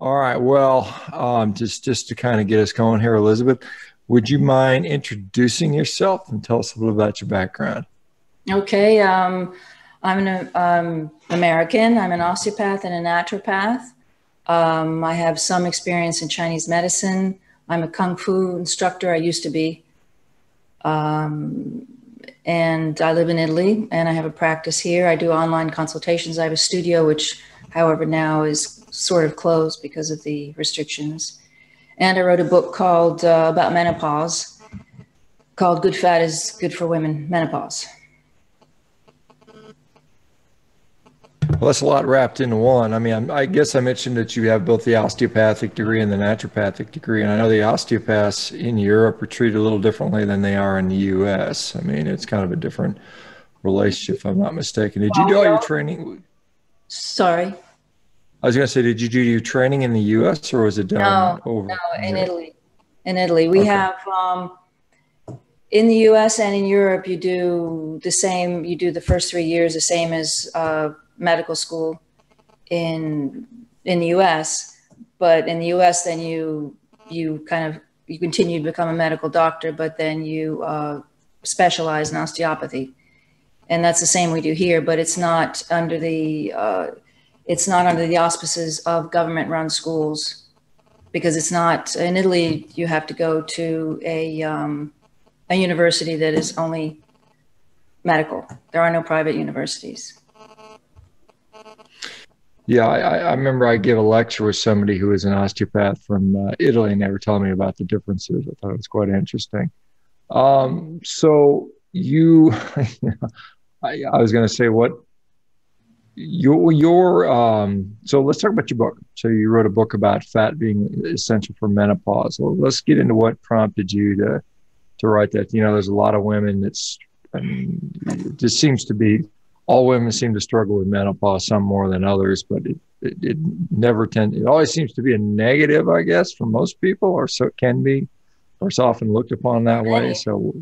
All right. Well, just to kind of get us going here, Elizabeth, would you mind introducing yourself and tell us a little about your background? Okay, I'm an American. I'm an osteopath and a naturopath. I have some experience in Chinese medicine. I'm a Kung Fu instructor. I used to be. And I live in Italy and I have a practice here. I do online consultations. I have a studio, which, however, now is sort of closed because of the restrictions. And I wrote a book called about menopause called Good Fat is Good for Women, Menopause. Well, that's a lot wrapped into one. I mean, I guess I mentioned that you have both the osteopathic degree and the naturopathic degree, and I know the osteopaths in Europe are treated a little differently than they are in the U.S. I mean, it's kind of a different relationship, if I'm not mistaken. Did you do all your training? Sorry. I was going to say, did you do your training in the U.S. or was it done over No, in in Europe? Italy. In Italy, we Okay. have in the U.S. and in Europe, you do the same. You do the first 3 years the same as medical school in the U.S. But in the U.S., then you continue to become a medical doctor, but then you specialize in osteopathy, and that's the same we do here. But it's not under the auspices of government-run schools because it's not in Italy. You have to go to a university that is only medical. There are no private universities. Yeah, I remember I gave a lecture with somebody who was an osteopath from Italy, and they were telling me about the differences. I thought it was quite interesting. So you, I was going to say what so let's talk about your book. So you wrote a book about fat being essential for menopause. Well, let's get into what prompted you to write that. You know, there's a lot of women I mean, it just seems to be all women seem to struggle with menopause, some more than others, but it never tends, it always seems to be a negative, I guess, for most people, or so it can be, or it's often looked upon that way. So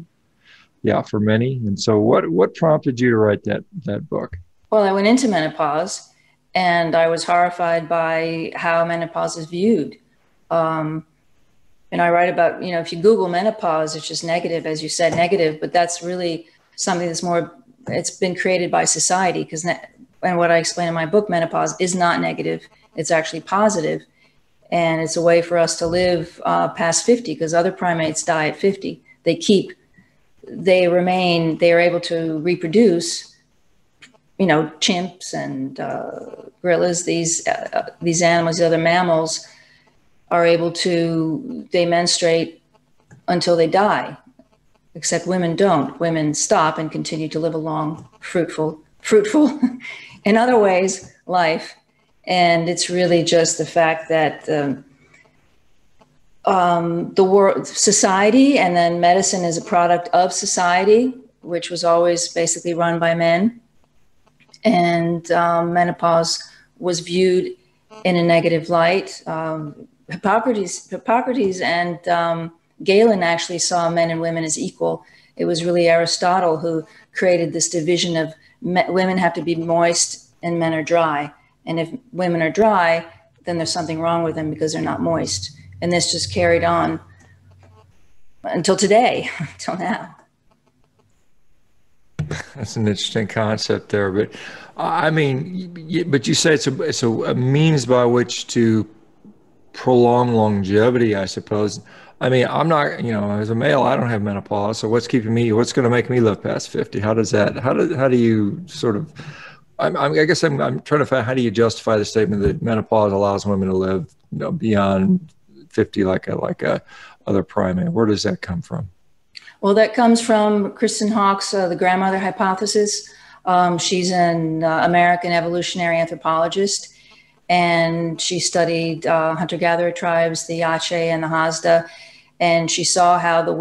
yeah, for many. And so what prompted you to write that book? Well, I went into menopause and I was horrified by how menopause is viewed. And I write about, if you Google menopause, it's just negative, as you said, negative, but that's really something that's more, it's been created by society and what I explain in my book, menopause is not negative. It's actually positive. And it's a way for us to live past 50 because other primates die at 50. They are able to reproduce, chimps and gorillas, these animals, the other mammals are able to, they menstruate until they die, except women don't. Women stop and continue to live a long, fruitful, in other ways, life. And it's really just the fact that the world, society, and then medicine is a product of society, which was always basically run by men. And menopause was viewed in a negative light. Hippocrates and Galen actually saw men and women as equal. It was really Aristotle who created this division of women have to be moist and men are dry. And if women are dry, then there's something wrong with them because they're not moist. And this just carried on until today, until now. That's an interesting concept there, but I mean, but you say it's a means by which to prolong longevity, I suppose. I mean, I'm not, as a male, I don't have menopause. So what's going to make me live past 50? How do you sort of, I guess I'm trying to find, how do you justify the statement that menopause allows women to live, beyond 50 like a other primate? Where does that come from? Well, that comes from Kristen Hawk's The Grandmother Hypothesis. She's an American evolutionary anthropologist, and she studied hunter-gatherer tribes, the Yache and the Hasda, and she saw how the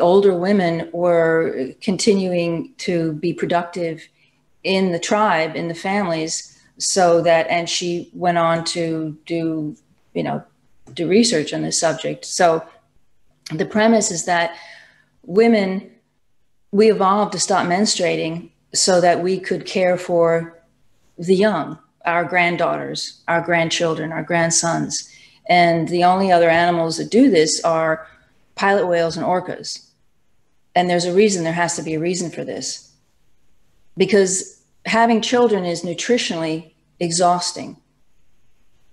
older women were continuing to be productive in the tribe, in the families, and she went on to do research on this subject. So the premise is that we evolved to stop menstruating so that we could care for the young. our granddaughters, our grandchildren, our grandsons. And the only other animals that do this are pilot whales and orcas. And there's a reason, there has to be a reason for this. Because having children is nutritionally exhausting.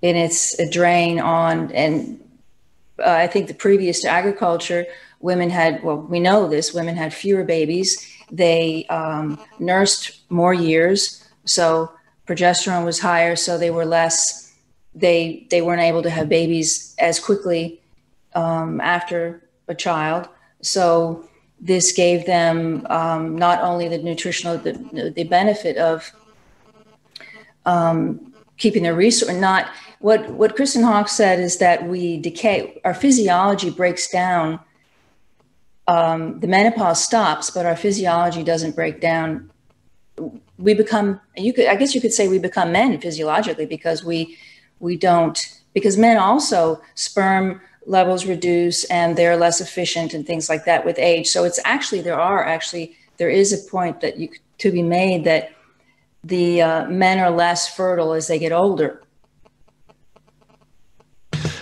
And it's a drain on, and I think the previous to agriculture, women had, well, we know this, women had fewer babies. They nursed more years. So progesterone was higher, so they were less, they weren't able to have babies as quickly after a child. So this gave them not only the nutritional, the benefit of keeping their resource, not, what Kristen Hawkes said is that we decay, our physiology breaks down, the menopause stops, but our physiology doesn't break down. We become, I guess you could say we become men physiologically, because we don't, because men also, sperm levels reduce and they're less efficient and things like that with age. So it's actually, there is a point that to be made that the men are less fertile as they get older.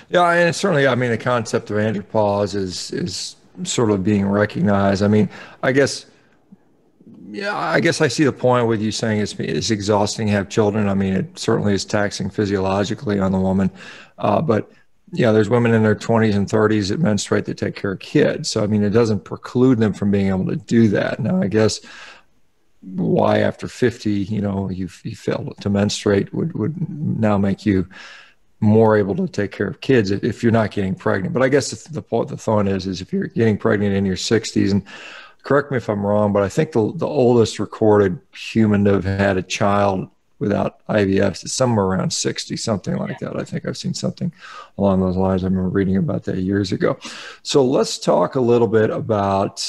Yeah, and certainly, I mean, the concept of andropause is sort of being recognized. I mean, I guess I see the point with you saying it's exhausting to have children. I mean, it certainly is taxing physiologically on the woman. But yeah, there's women in their 20s and 30s that menstruate that take care of kids. So, I mean, it doesn't preclude them from being able to do that. Now, I guess why after 50, you fail to menstruate would now make you more able to take care of kids if you're not getting pregnant. But I guess the thought is if you're getting pregnant in your 60s, and correct me if I'm wrong, but I think the oldest recorded human to have had a child without IVF is somewhere around 60, something like that. I think I've seen something along those lines. I remember reading about that years ago. So let's talk a little bit about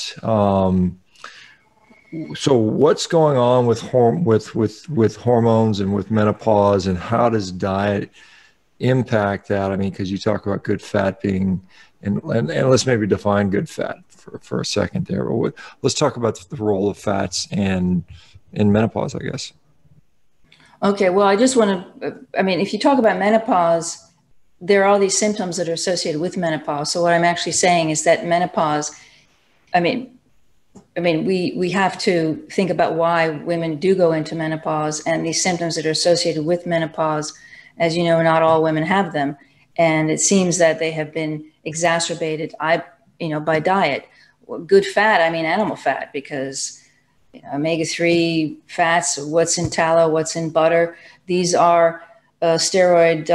so what's going on with hormones and with menopause, and how does diet impact that? I mean, because you talk about good fat being, and let's maybe define good fat for a second there. But let's talk about the role of fats in menopause, I guess. Okay, well, I just want to, I mean, if you talk about menopause, there are all these symptoms that are associated with menopause. So what I'm actually saying is that menopause, I mean, we have to think about why women do go into menopause, and these symptoms that are associated with menopause. As you know, not all women have them. And it seems that they have been exacerbated, by diet. Good fat, I mean animal fat, because omega-3 fats, what's in tallow, what's in butter, these are steroid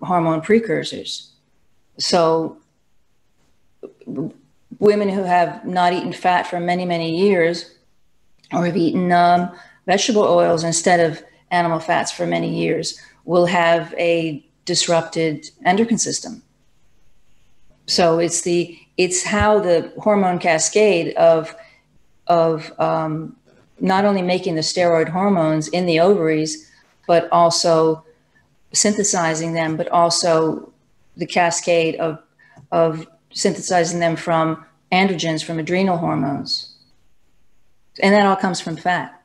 hormone precursors. So women who have not eaten fat for many, many years, or have eaten vegetable oils instead of animal fats for many years, will have a disrupted endocrine system. So it's how the hormone cascade of not only making the steroid hormones in the ovaries, but also synthesizing them, but also the cascade of synthesizing them from androgens, from adrenal hormones. And that all comes from fat.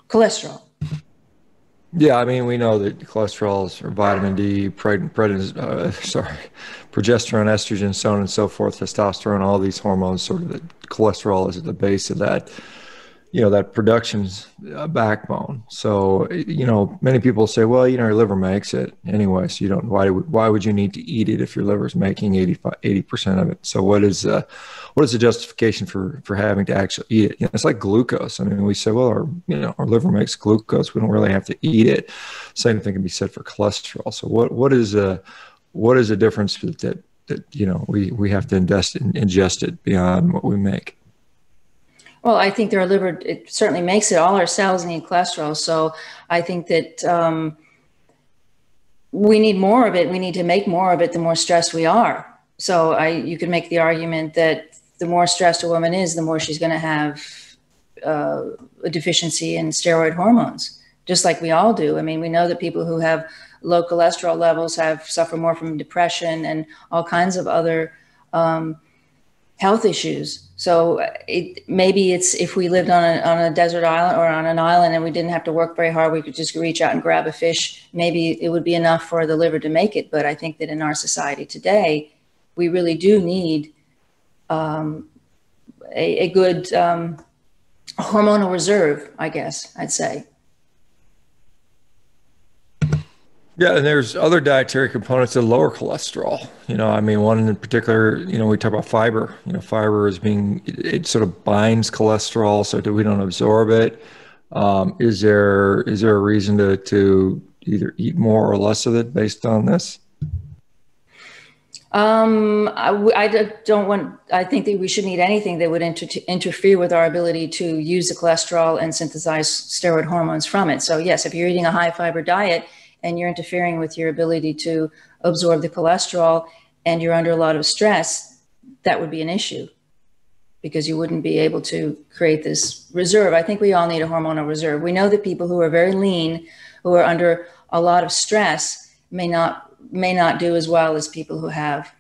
Cholesterol. Yeah, I mean, we know that cholesterol or vitamin D, progesterone, estrogen, so on and so forth, testosterone, all these hormones, sort of the cholesterol is at the base of that, that production's backbone. So, many people say, well, your liver makes it anyway, so you don't, why would you need to eat it if your liver's making 80% of it? So what is the justification for having to actually eat it? It's like glucose. I mean, we say, well, our liver makes glucose. We don't really have to eat it. Same thing can be said for cholesterol. So what is the difference that we have to ingest it beyond what we make? Well, I think their liver, it certainly makes it. All our cells need cholesterol. So I think that we need more of it. We need to make more of it the more stressed we are. So you could make the argument that the more stressed a woman is, the more she's going to have a deficiency in steroid hormones, just like we all do. I mean, we know that people who have low cholesterol levels suffer more from depression and all kinds of other health issues. So maybe it's if we lived on a desert island or on an island and we didn't have to work very hard, we could just reach out and grab a fish. Maybe it would be enough for the liver to make it. But I think that in our society today, we really do need a good hormonal reserve, I guess I'd say. Yeah, and there's other dietary components that lower cholesterol. I mean, one in particular, we talk about fiber. Fiber is it sort of binds cholesterol so that we don't absorb it. Is there a reason to either eat more or less of it based on this? I think that we shouldn't eat anything that would interfere with our ability to use the cholesterol and synthesize steroid hormones from it. So yes, if you're eating a high fiber diet and you're interfering with your ability to absorb the cholesterol and you're under a lot of stress, that would be an issue because you wouldn't be able to create this reserve. I think we all need a hormonal reserve. We know that people who are very lean, who are under a lot of stress, may not do as well as people who have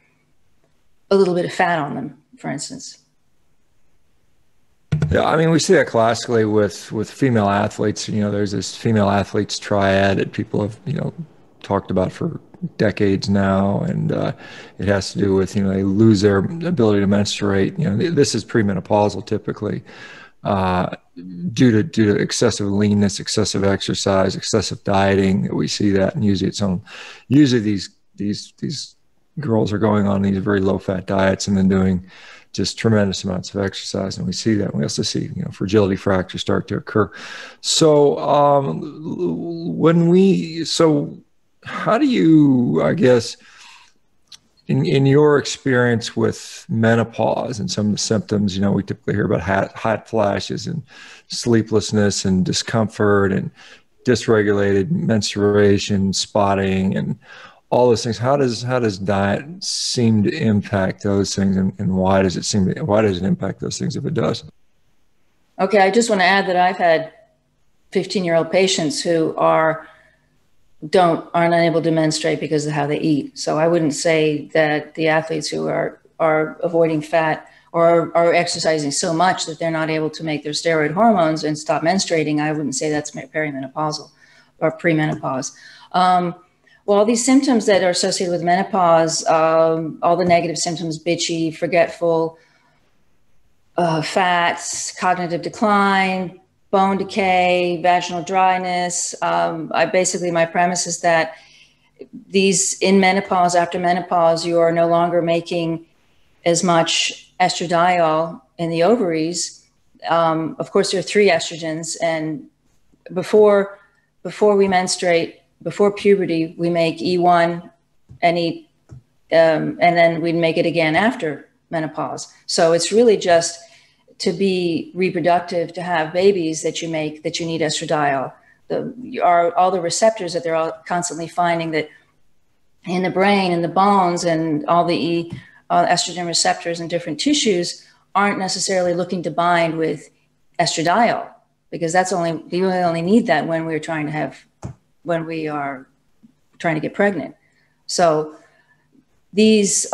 a little bit of fat on them, for instance. Yeah, I mean, we see that classically with female athletes. There's this female athletes triad that people have, talked about for decades now, and it has to do with, they lose their ability to menstruate. This is premenopausal typically, due to excessive leanness, excessive exercise, excessive dieting. We see that, and usually these girls are going on these very low fat diets and then doing just tremendous amounts of exercise, and we see that. We also see, fragility fractures start to occur. So, how do you, I guess, in your experience with menopause and some of the symptoms, we typically hear about hot flashes and sleeplessness and discomfort and dysregulated menstruation, spotting, and all those things. How does diet seem to impact those things, and why does it impact those things if it does? Okay, I just want to add that I've had 15-year-old patients who aren't unable to menstruate because of how they eat. So I wouldn't say that the athletes who are avoiding fat or are exercising so much that they're not able to make their steroid hormones and stop menstruating, I wouldn't say that's perimenopausal or premenopause. Well, these symptoms that are associated with menopause, all the negative symptoms, bitchy, forgetful, fats, cognitive decline, bone decay, vaginal dryness. My premise is that in menopause, after menopause, you are no longer making as much estradiol in the ovaries. Of course, there are 3 estrogens, and before we menstruate, before puberty, we make E1 and and then we'd make it again after menopause. So it's really just to be reproductive, to have babies that you need estradiol. All the receptors that they're all constantly finding that in the brain and the bones and all the estrogen receptors in different tissues aren't necessarily looking to bind with estradiol, because you only need that when we are trying to get pregnant. So these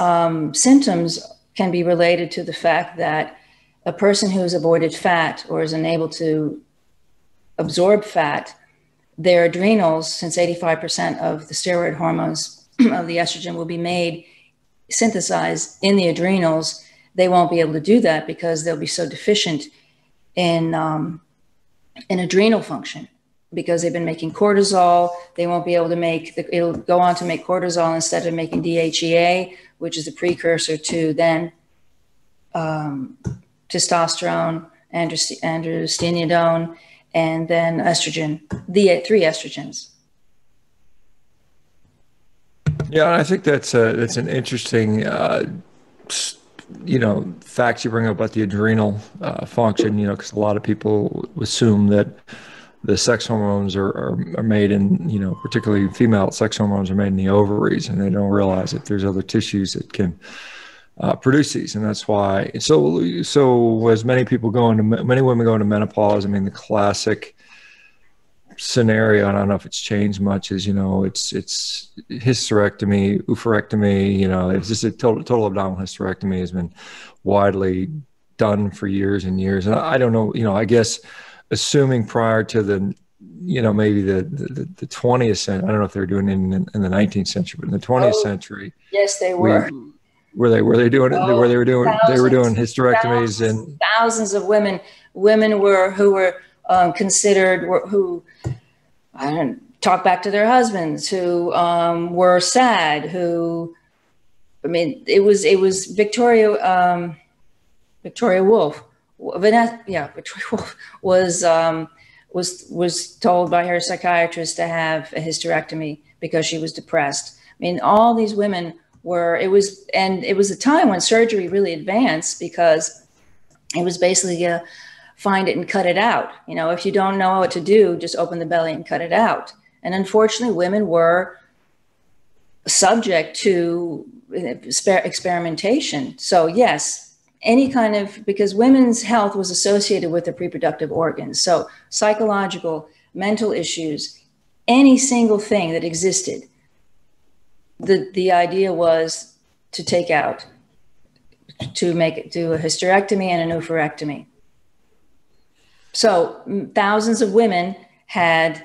symptoms can be related to the fact that a person who has avoided fat or is unable to absorb fat, their adrenals, since 85% of the steroid hormones of the estrogen will be synthesized in the adrenals, they won't be able to do that because they'll be so deficient in adrenal function. Because they've been making cortisol, they won't be able to it'll go on to make cortisol instead of making DHEA, which is a precursor to then testosterone, androstenedione, and then estrogen, the 3 estrogens. Yeah, and I think that's an interesting, facts you bring up about the adrenal function, because a lot of people assume that the sex hormones are made in, particularly female sex hormones are made in the ovaries, and they don't realize that there's other tissues that can produce these. And that's why, so as many women go into menopause, I mean, the classic scenario, and I don't know if it's changed much, is, it's hysterectomy, oophorectomy, it's just a total abdominal hysterectomy has been widely done for years and years. And I don't know, I guess assuming prior to the, maybe the 20th century, I don't know if they were doing it in the 19th century, but in the 20th century, yes, they were. Were they doing it? They were doing hysterectomies, and thousands of women who were considered, who I don't talk back to their husbands, who were sad, who, it was Victoria Woolf, Victoria Woolf was told by her psychiatrist to have a hysterectomy because she was depressed. All these women it was a time when surgery really advanced, because it was basically find it and cut it out. If you don't know what to do, just open the belly and cut it out. And unfortunately, women were subject to experimentation. So yes, because women's health was associated with the reproductive organs. So psychological, mental issues, any single thing that existed, the idea was to take out, to do a hysterectomy and an oophorectomy. So thousands of women had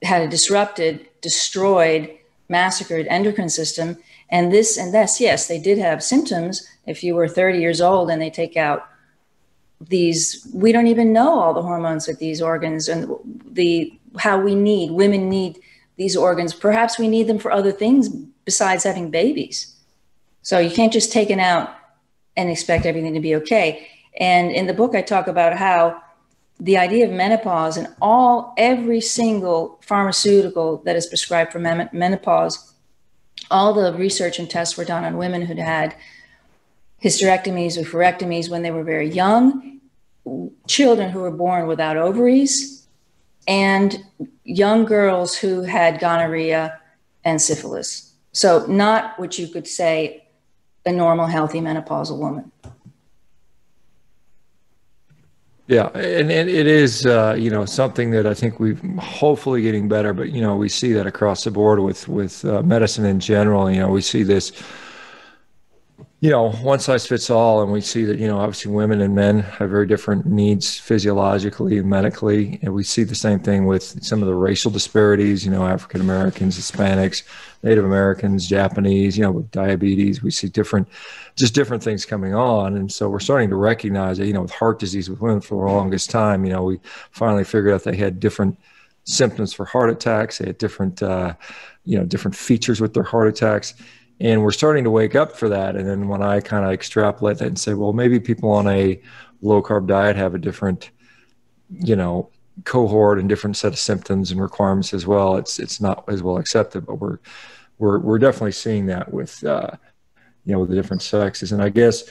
a disrupted, destroyed, massacred endocrine system. And this, yes, they did have symptoms. If you were 30 years old and they take out these, we don't even know all the hormones with these organs and women need these organs. Perhaps we need them for other things besides having babies. So you can't just take it out and expect everything to be okay. And in the book, I talk about how the idea of menopause and every single pharmaceutical that is prescribed for menopause, all the research and tests were done on women who'd had hysterectomies, oophorectomies when they were very young, children who were born without ovaries, and young girls who had gonorrhea and syphilis. So not what you could say a normal, healthy menopausal woman. Yeah, and it is, something that I think we've hopefully getting better, but, we see that across the board with medicine in general. We see this, one size fits all, and we see that, obviously women and men have very different needs physiologically and medically. And we see the same thing with some of the racial disparities, African Americans, Hispanics, Native Americans, Japanese, with diabetes. We see different things coming on. And so we're starting to recognize that, with heart disease with women for the longest time, we finally figured out they had different symptoms for heart attacks. They had different features with their heart attacks. And we're starting to wake up for that. And then when I kind of extrapolate that and say, well, maybe people on a low carb diet have a different, cohort and different set of symptoms and requirements as well. It's not as well accepted, but we're definitely seeing that with, with the different sexes. And I guess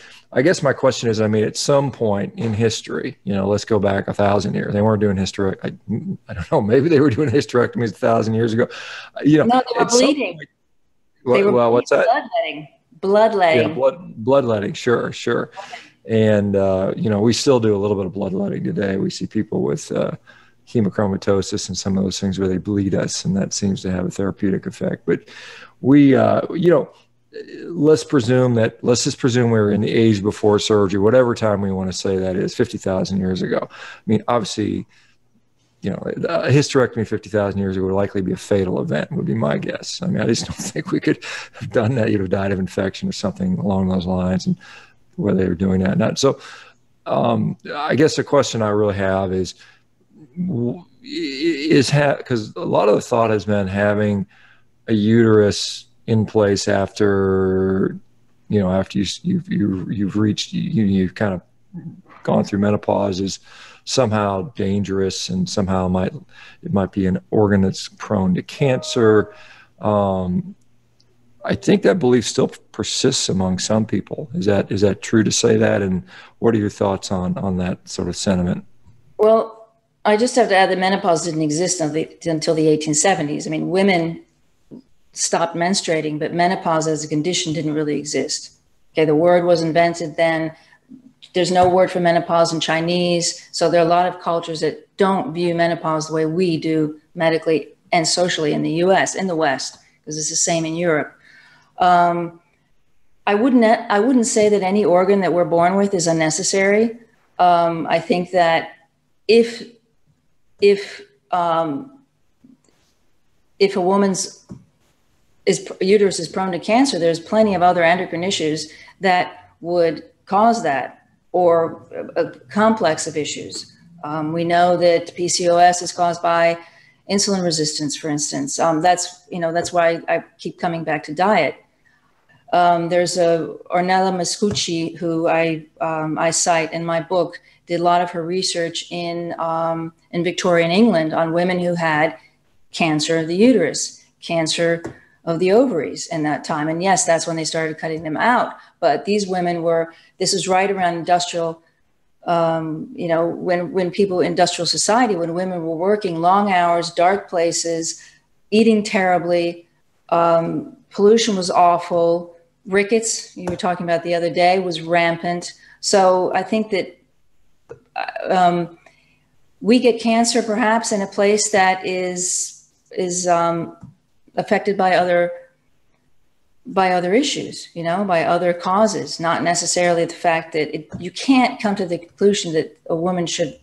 my question is, at some point in history, let's go back 1,000 years. They weren't doing hysterectomy. I don't know. Maybe they were doing hysterectomies 1,000 years ago. No, they were bleeding. What's that? Bloodletting. Yeah, bloodletting. Sure. And, we still do a little bit of bloodletting today. We see people with hemochromatosis and some of those things where they bleed us, and that seems to have a therapeutic effect. But we, let's just presume we're in the age before surgery, whatever time we want to say that is, 50,000 years ago. Obviously, a hysterectomy 50,000 years ago would likely be a fatal event, would be my guess. I just don't think we could have done that. You'd have died of infection or something along those lines, and where they were doing that. So I guess the question I really have is because a lot of the thought has been having a uterus in place after you've kind of gone through menopause is somehow dangerous, and somehow it might be an organ that's prone to cancer. I think that belief still persists among some people. Is that true to say that? And what are your thoughts on that sort of sentiment? Well, I just have to add that menopause didn't exist until the 1870s. Women stopped menstruating, but menopause as a condition didn't really exist. Okay, the word was invented then. There's no word for menopause in Chinese. So there are a lot of cultures that don't view menopause the way we do medically and socially in the US, in the West, because it's the same in Europe. I wouldn't say that any organ that we're born with is unnecessary. I think that if a woman's uterus is prone to cancer, there's plenty of other endocrine issues that would cause that, or a complex of issues. We know that PCOS is caused by insulin resistance, for instance. That's why I keep coming back to diet. There's Ornella Mascucci, who I cite in my book, did a lot of her research in Victorian England on women who had cancer of the uterus, cancer of the ovaries in that time. And yes, that's when they started cutting them out. But these women this was right around industrial, when people, industrial society, when women were working long hours, dark places, eating terribly, pollution was awful, rickets, you were talking about the other day, was rampant. So I think that we get cancer perhaps in a place that is affected by other issues, by other causes, not necessarily the fact that you can't come to the conclusion that a woman should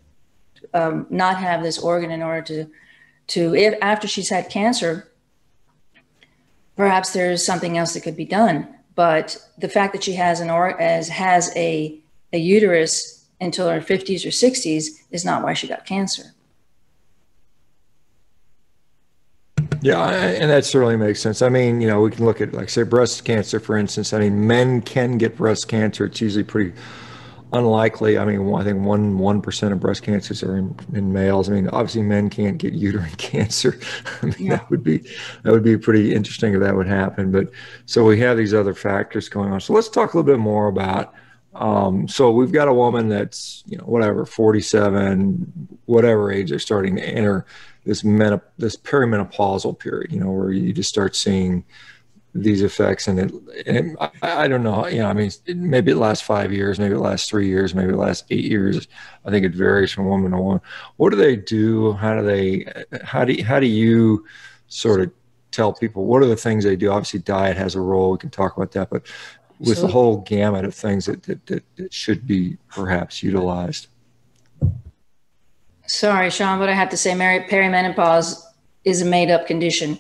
not have this organ in order to if after she's had cancer, perhaps there's something else that could be done. But the fact that she has a uterus until her 50s or 60s is not why she got cancer. Yeah, and that certainly makes sense. I mean, we can look at, like, say, breast cancer, for instance. I mean, men can get breast cancer. It's usually pretty unlikely. I mean, I think 1% of breast cancers are in males. I mean, obviously men can't get uterine cancer. I mean, Yeah. that would be pretty interesting if that would happen. But so we have these other factors going on. So let's talk a little bit more about, so we've got a woman that's, 47, whatever age they're starting to enter this perimenopausal period, where you just start seeing these effects, and I don't know, I mean, maybe it lasts 5 years, maybe it lasts 3 years, maybe it lasts 8 years. I think it varies from woman to woman. What do they do? How do you sort of tell people, what are the things they do? Obviously diet has a role. We can talk about that, but with the whole gamut of things that should be perhaps utilized. Sorry, Shawn, but I have to say perimenopause is a made-up condition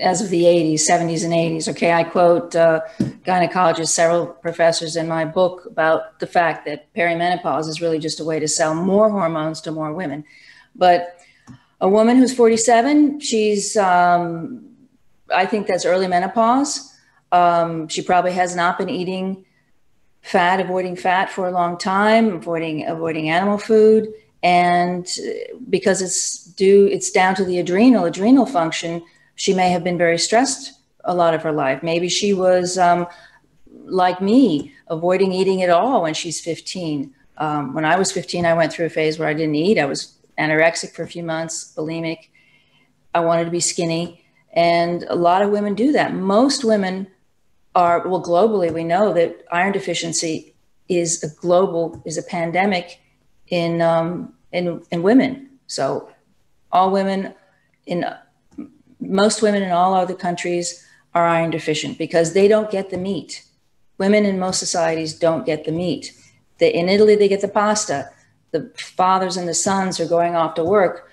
as of the 80s, 70s, and 80s. Okay, I quote gynecologists, several professors in my book about the fact that perimenopause is really just a way to sell more hormones to more women. But a woman who's 47, she's, I think that's early menopause. She probably has not been eating avoiding fat for a long time, avoiding animal food. And because it's down to the adrenal function, she may have been very stressed a lot of her life. Maybe she was like me, avoiding eating at all when she's 15. When I was 15, I went through a phase where I didn't eat. I was anorexic for a few months, bulimic. I wanted to be skinny. And a lot of women do that. Most women globally, we know that iron deficiency is a pandemic in women. So most women in all other countries are iron deficient because they don't get the meat. Women in most societies don't get the meat. In Italy, they get the pasta. The fathers and the sons who are going off to work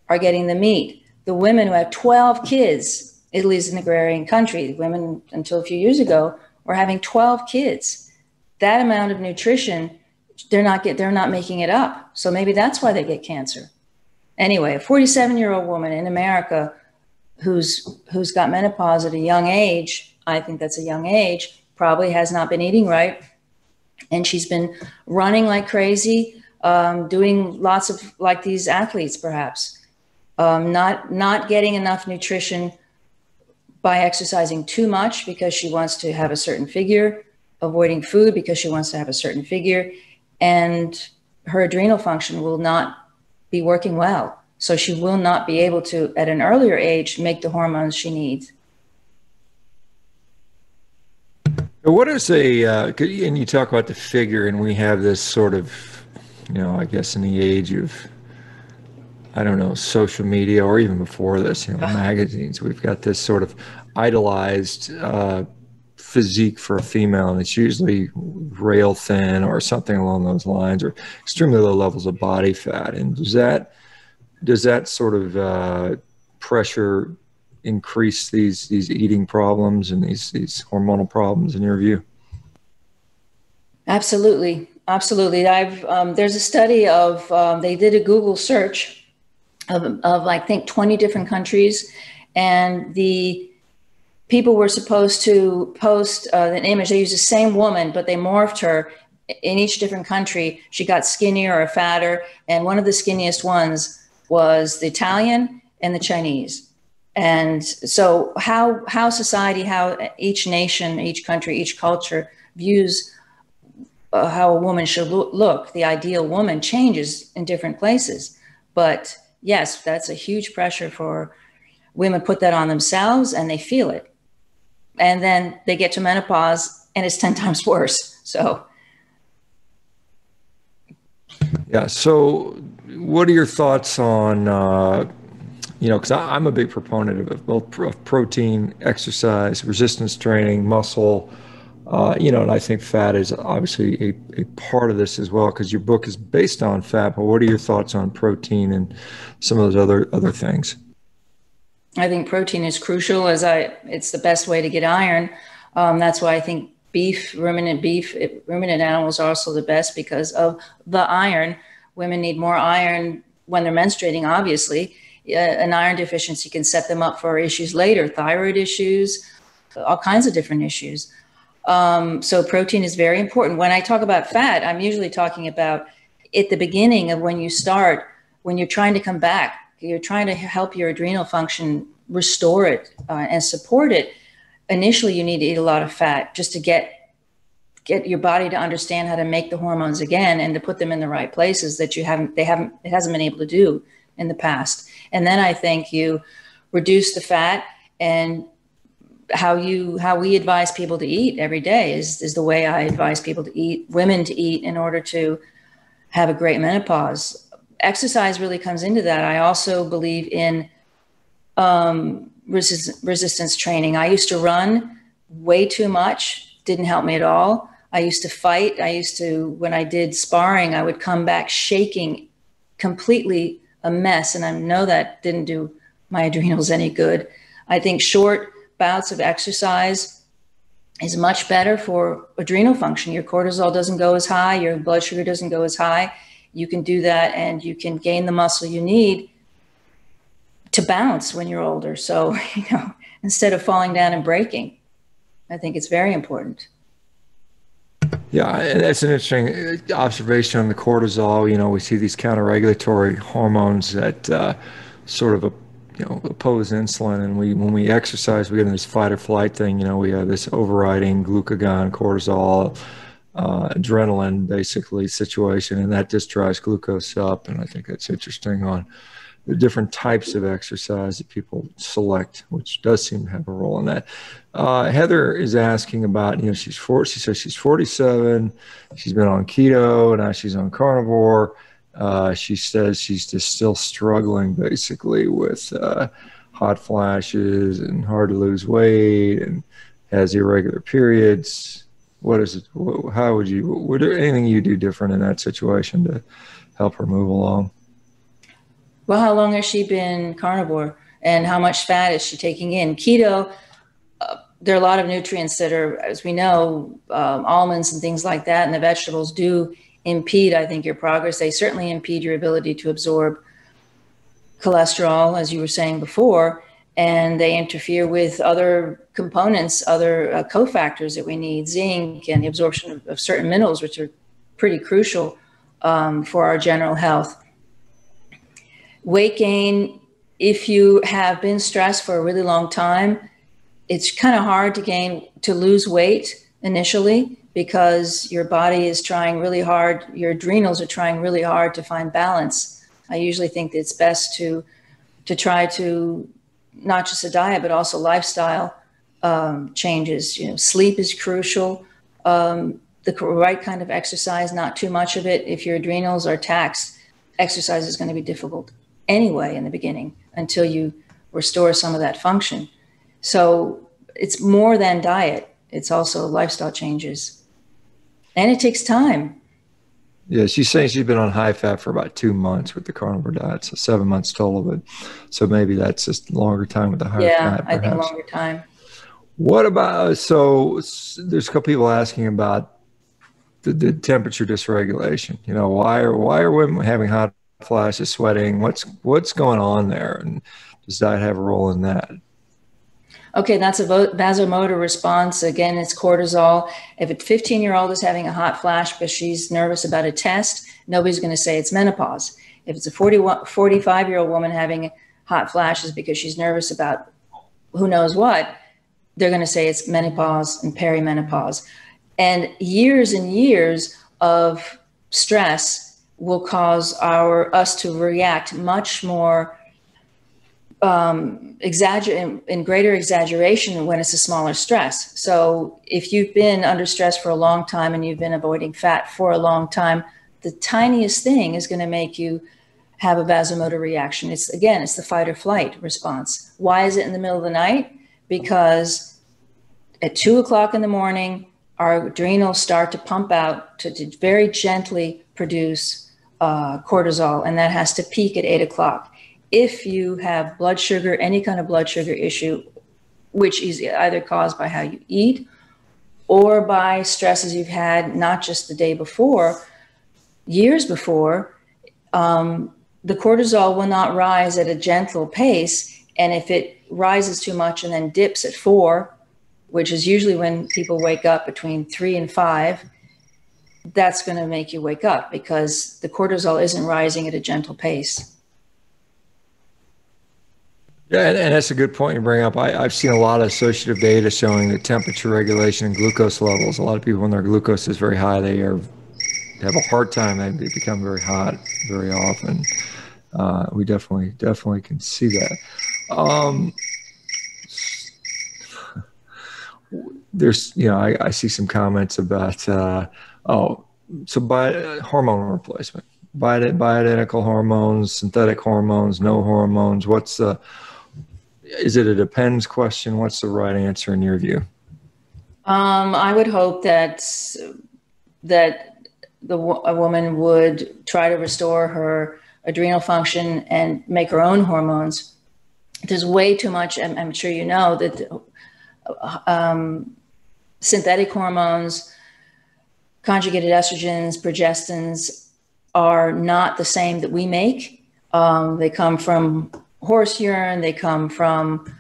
are getting the meat. The women who have 12 kids, Italy's an agrarian country. Women, until a few years ago, were having 12 kids. That amount of nutrition, they're not making it up. So maybe that's why they get cancer. Anyway, a 47-year-old woman in America who's got menopause at a young age, I think that's a young age, probably has not been eating right. And she's been running like crazy, doing lots of, like these athletes perhaps, not getting enough nutrition by exercising too much because she wants to have a certain figure, avoiding food because she wants to have a certain figure, and her adrenal function will not be working well. So she will not be able to, at an earlier age, make the hormones she needs. What is and you talk about the figure, and we have this sort of, I guess in the age of, I don't know, social media, or even before this, magazines, we've got this sort of idolized physique for a female, and it's usually rail thin or something along those lines, or extremely low levels of body fat. And does that sort of pressure increase these eating problems and these hormonal problems in your view? Absolutely. Absolutely. There's a study of, they did a Google search of I think 20 different countries, and the people were supposed to post an image. They used the same woman, but they morphed her in each different country. She got skinnier or fatter, and one of the skinniest ones was the Italian and the Chinese. And so how society, how each nation, each country, each culture views how a woman should look, the ideal woman changes in different places. But yes, that's a huge pressure for women, put that on themselves and they feel it. And then they get to menopause and it's 10 times worse. So. Yeah. So what are your thoughts on, because I'm a big proponent of both protein, exercise, resistance training, muscle, and I think fat is obviously a part of this as well, because your book is based on fat. But what are your thoughts on protein and some of those other things? I think protein is crucial, it's the best way to get iron. That's why I think ruminant animals are also the best because of the iron. Women need more iron when they're menstruating, obviously. An iron deficiency can set them up for issues later, thyroid issues, all kinds of different issues. So protein is very important. When I talk about fat, I'm usually talking about at the beginning of when you start, when you're trying to come back, you're trying to help your adrenal function, restore it and support it. Initially, you need to eat a lot of fat just to get your body to understand how to make the hormones again and to put them in the right places that it hasn't been able to do in the past. And then I think you reduce the fat, and how we advise people to eat every day is the way I advise people to eat, women to eat, in order to have a great menopause. Exercise really comes into that. I also believe in resistance training. I used to run way too much, didn't help me at all. I used to fight. When I did sparring, I would come back shaking, completely a mess. And I know that didn't do my adrenals any good. I think short bouts of exercise is much better for adrenal function. Your cortisol doesn't go as high, your blood sugar doesn't go as high. You can do that and you can gain the muscle you need to bounce when you're older. So, instead of falling down and breaking, I think it's very important. Yeah, and that's an interesting observation on the cortisol. We see these counter-regulatory hormones that sort of oppose insulin, and when we exercise, we get in this fight or flight thing. We have this overriding glucagon, cortisol, adrenaline, basically, situation, and that just drives glucose up. And I think that's interesting on the different types of exercise that people select, which does seem to have a role in that. Heather is asking about, she says she's 47, she's been on keto, and now she's on carnivore. She says she's just still struggling basically with hot flashes and hard to lose weight and has irregular periods. What is it? How would there anything you do different in that situation to help her move along? Well, how long has she been carnivore and how much fat is she taking in? Keto, there are a lot of nutrients that are, as we know, almonds and things like that, and the vegetables do impede, I think, your progress. They certainly impede your ability to absorb cholesterol, as you were saying before, and they interfere with other components, other cofactors that we need, zinc and the absorption of certain minerals, which are pretty crucial for our general health. Weight gain, if you have been stressed for a really long time, it's kind of hard to lose weight initially, because your body is trying really hard, your adrenals are trying really hard to find balance. I usually think that it's best to try to, not just a diet, but also lifestyle, changes. You know, sleep is crucial. The right kind of exercise, not too much of it. If your adrenals are taxed, exercise is going to be difficult anyway in the beginning until you restore some of that function. So it's more than diet. It's also lifestyle changes. And it takes time. Yeah, she's saying she's been on high fat for about 2 months with the carnivore diet, so 7 months total. But so maybe that's just longer time with the higher fat. Yeah, I think longer time. What about, so there's a couple people asking about the temperature dysregulation. You know, why are women having hot flashes, sweating? What's going on there, and does diet have a role in that? Okay, that's a vasomotor response. Again, it's cortisol. If a 15-year-old is having a hot flash because she's nervous about a test, nobody's going to say it's menopause. If it's a 45-year-old woman having hot flashes because she's nervous about who knows what, they're going to say it's menopause and perimenopause. And years of stress will cause us to react much more in greater exaggeration when it's a smaller stress. So if you've been under stress for a long time and you've been avoiding fat for a long time, the tiniest thing is going to make you have a vasomotor reaction. It's the fight or flight response. Why is it in the middle of the night? Because at 2 o'clock in the morning, our adrenals start to pump out to very gently produce cortisol, and that has to peak at 8 o'clock. If you have blood sugar, any kind of blood sugar issue, which is either caused by how you eat or by stresses you've had, not just the day before, years before, the cortisol will not rise at a gentle pace. And if it rises too much and then dips at 4, which is usually when people wake up between 3 and 5, that's going to make you wake up because the cortisol isn't rising at a gentle pace. Yeah, and that's a good point you bring up. I've seen a lot of associative data showing that temperature regulation and glucose levels. A lot of people, when their glucose is very high, they have a hard time. They become very hot very often. We definitely can see that. There's, I see some comments about, so hormone replacement, bioidentical hormones, synthetic hormones, no hormones. Is it a depends question? What's the right answer in your view? I would hope that a woman would try to restore her adrenal function and make her own hormones. There's way too much, I'm sure you know, that synthetic hormones, conjugated estrogens, progestins are not the same that we make. They come from horse urine. They come from,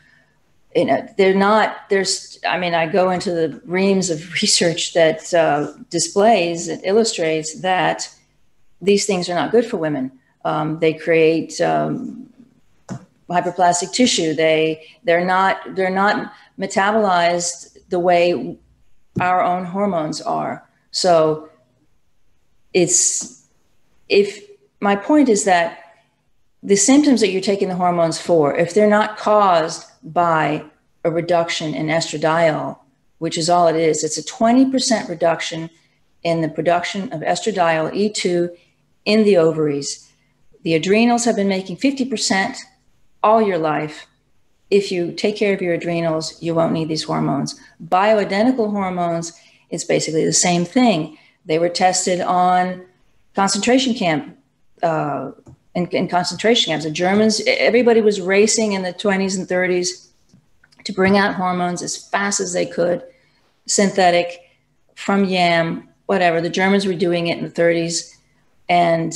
they're not, I go into the reams of research that displays and illustrates that these things are not good for women. They create hyperplastic tissue. They're not metabolized the way our own hormones are. So my point is that the symptoms that you're taking the hormones for, if they're not caused by a reduction in estradiol, which is all it is, it's a 20% reduction in the production of estradiol, E2, in the ovaries. The adrenals have been making 50% all your life. If you take care of your adrenals, you won't need these hormones. Bioidentical hormones, it's basically the same thing. They were tested on concentration camp, in concentration camps. The Germans, everybody was racing in the 20s and 30s to bring out hormones as fast as they could, synthetic, from yam, whatever. The Germans were doing it in the 30s. And